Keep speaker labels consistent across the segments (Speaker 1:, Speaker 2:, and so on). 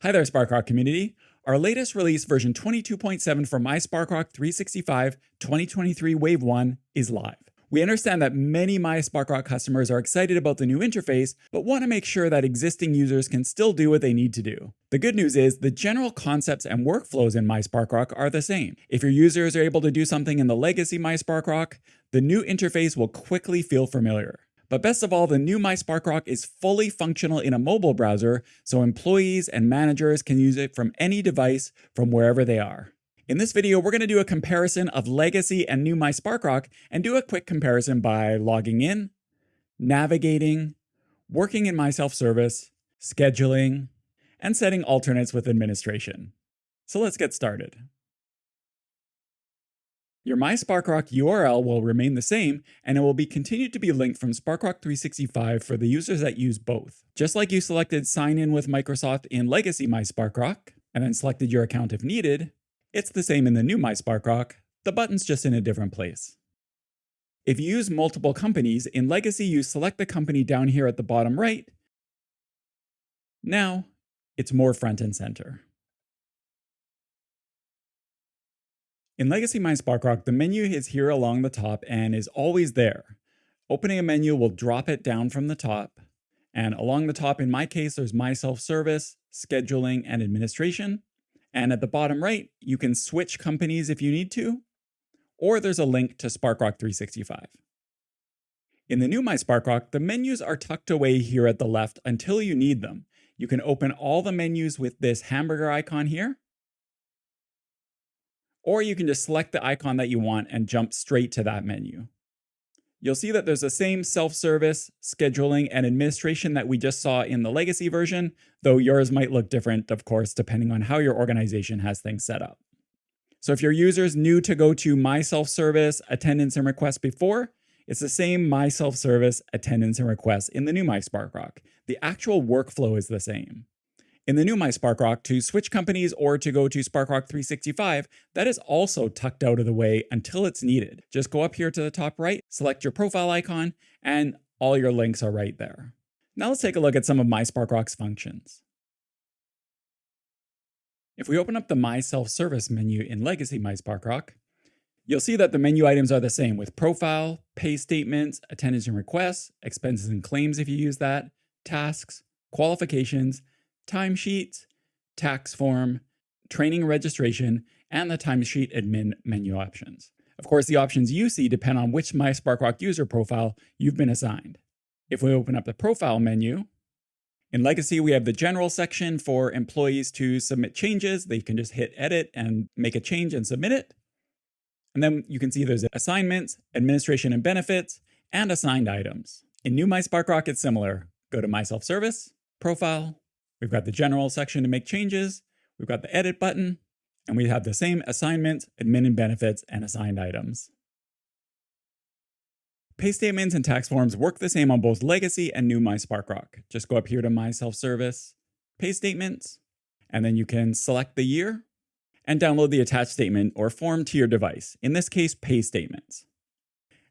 Speaker 1: Hi there, SparkRock community. Our latest release, version 22.7 for mySparkrock 365 2023 Wave 1, is live. We understand that many mySparkrock customers are excited about the new interface, but want to make sure that existing users can still do what they need to do. The good news is the general concepts and workflows in mySparkrock are the same. If your users are able to do something in the legacy mySparkrock, the new interface will quickly feel familiar. But best of all, the new mySparkrock is fully functional in a mobile browser, so employees and managers can use it from any device from wherever they are. In this video, we're going to do a comparison of legacy and new mySparkrock and do a quick comparison by logging in, navigating, working in my self-service, scheduling, and setting alternates with administration. So let's get started. Your mySparkrock URL will remain the same, and it will be continued to be linked from SparkRock 365 for the users that use both. Just like you selected Sign In with Microsoft in Legacy mySparkrock, and then selected your account if needed, it's the same in the new mySparkrock, the button's just in a different place. If you use multiple companies, in Legacy you select the company down here at the bottom right. Now, it's more front and center. In Legacy mySparkrock, the menu is here along the top and is always there. Opening a menu will drop it down from the top, and along the top, in my case, there's My Self-Service, Scheduling, and Administration. And at the bottom right, you can switch companies if you need to, or there's a link to SparkRock 365. In the new mySparkrock, the menus are tucked away here at the left until you need them. You can open all the menus with this hamburger icon here, or you can just select the icon that you want and jump straight to that menu. You'll see that there's the same self-service, scheduling, and administration that we just saw in the legacy version, though yours might look different, of course, depending on how your organization has things set up. So if your users knew to go to My Self-Service, Attendance and Requests before, it's the same My Self-Service, Attendance and Requests in the new mySparkrock. The actual workflow is the same. In the new mySparkrock, to switch companies or to go to SparkRock 365, that is also tucked out of the way until it's needed. Just go up here to the top right, select your profile icon, and all your links are right there. Now let's take a look at some of mySparkrock's functions. If we open up the My Self-Service menu in Legacy mySparkrock, you'll see that the menu items are the same with profile, pay statements, attendance and requests, expenses and claims if you use that, tasks, qualifications, timesheets, tax form, training registration, and the timesheet admin menu options. Of course, the options you see depend on which mySparkrock user profile you've been assigned. If we open up the profile menu, in Legacy we have the general section for employees to submit changes. They can just hit edit and make a change and submit it. And then you can see there's assignments, administration and benefits, and assigned items. In new mySparkrock, it's similar. Go to My Self-Service, Profile. We've got the general section to make changes, we've got the edit button, and we have the same assignments, admin and benefits, and assigned items. Pay statements and tax forms work the same on both Legacy and new mySparkrock. Just go up here to My Self-Service, Pay Statements, and then you can select the year and download the attached statement or form to your device, in this case, Pay Statements.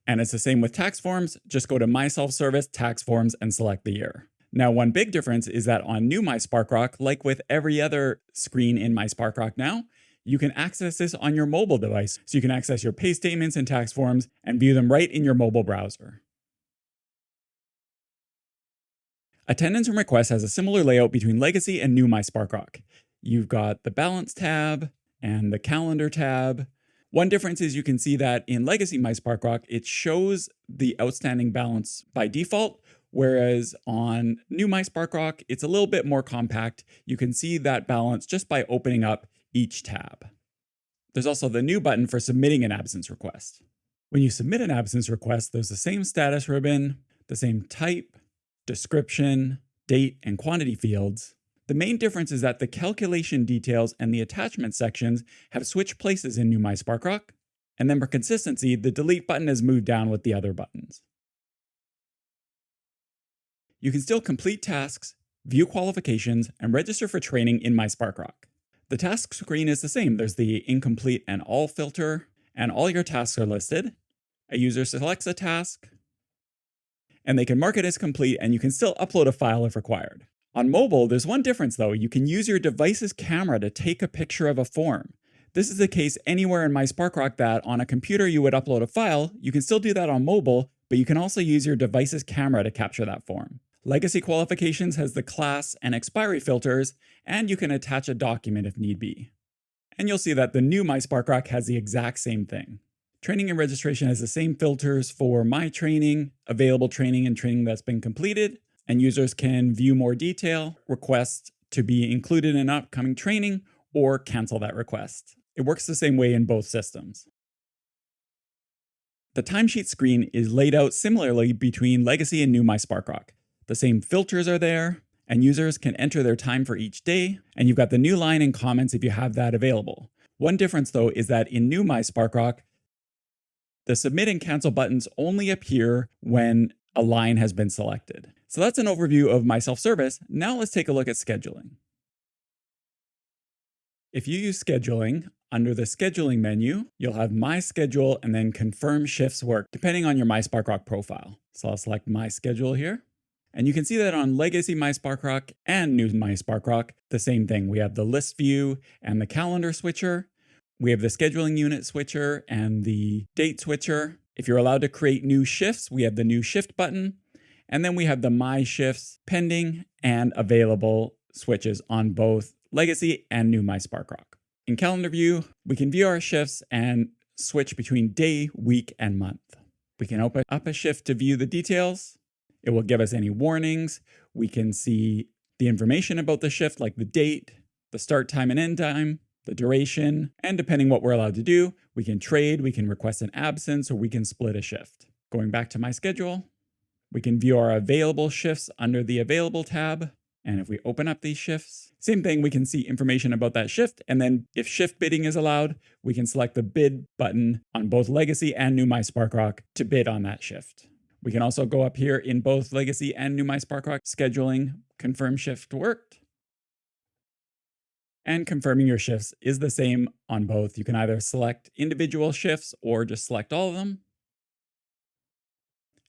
Speaker 1: And it's the same with tax forms, just go to My Self-Service, Tax Forms, and select the year. Now, one big difference is that on new mySparkrock, like with every other screen in mySparkrock now, you can access this on your mobile device. So you can access your pay statements and tax forms and view them right in your mobile browser. Attendance and Requests has a similar layout between Legacy and new mySparkrock. You've got the Balance tab and the Calendar tab. One difference is you can see that in Legacy mySparkrock, it shows the outstanding balance by default, whereas on new mySparkrock, it's a little bit more compact. You can see that balance just by opening up each tab. There's also the new button for submitting an absence request. When you submit an absence request, there's the same status ribbon, the same type, description, date, and quantity fields. The main difference is that the calculation details and the attachment sections have switched places in new mySparkrock, and then for consistency, the delete button is moved down with the other buttons. You can still complete tasks, view qualifications, and register for training in mySparkrock. The task screen is the same. There's the incomplete and all filter, and all your tasks are listed. A user selects a task, and they can mark it as complete, and you can still upload a file if required. On mobile, there's one difference though. You can use your device's camera to take a picture of a form. This is the case anywhere in mySparkrock that on a computer you would upload a file. You can still do that on mobile, but you can also use your device's camera to capture that form. Legacy Qualifications has the class and expiry filters, and you can attach a document if need be. And you'll see that the new mySparkrock has the exact same thing. Training and registration has the same filters for my training, available training, and training that's been completed, and users can view more detail, request to be included in upcoming training, or cancel that request. It works the same way in both systems. The timesheet screen is laid out similarly between Legacy and new mySparkrock. The same filters are there, and users can enter their time for each day, and you've got the new line and comments if you have that available. One difference though is that in new mySparkrock, the submit and cancel buttons only appear when a line has been selected. So that's an overview of my self-service. Now let's take a look at scheduling. If you use scheduling, under the scheduling menu, you'll have my schedule and then confirm shifts work depending on your mySparkrock profile. So I'll select my schedule here. And you can see that on Legacy mySparkrock and new mySparkrock, the same thing. We have the list view and the calendar switcher. We have the scheduling unit switcher and the date switcher. If you're allowed to create new shifts, we have the new shift button. And then we have the my shifts pending and available switches on both Legacy and new mySparkrock. In calendar view, we can view our shifts and switch between day, week, and month. We can open up a shift to view the details. It will give us any warnings. We can see the information about the shift, like the date, the start time and end time, the duration, and depending what we're allowed to do, we can trade, we can request an absence, or we can split a shift. Going back to my schedule, we can view our available shifts under the Available tab. And if we open up these shifts, same thing, we can see information about that shift. And then if shift bidding is allowed, we can select the bid button on both Legacy and new mySparkrock to bid on that shift. We can also go up here in both Legacy and new mySparkrock, scheduling, confirm shift worked. And confirming your shifts is the same on both. You can either select individual shifts or just select all of them.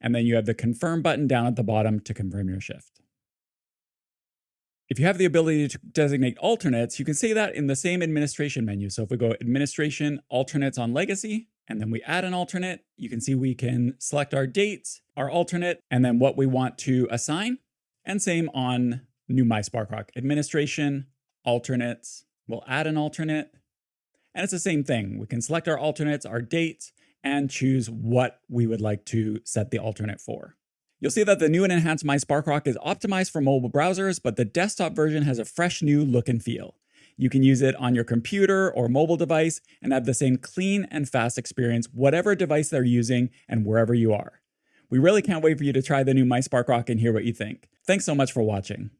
Speaker 1: And then you have the confirm button down at the bottom to confirm your shift. If you have the ability to designate alternates, you can say that in the same administration menu. So if we go administration alternates on Legacy, and then we add an alternate, you can see we can select our dates, our alternate, and then what we want to assign. And same on new mySparkrock, administration, alternates, we'll add an alternate. And it's the same thing. We can select our alternates, our dates, and choose what we would like to set the alternate for. You'll see that the new and enhanced mySparkrock is optimized for mobile browsers, but the desktop version has a fresh new look and feel. You can use it on your computer or mobile device and have the same clean and fast experience, whatever device they're using and wherever you are. We really can't wait for you to try the new mySparkrock and hear what you think. Thanks so much for watching.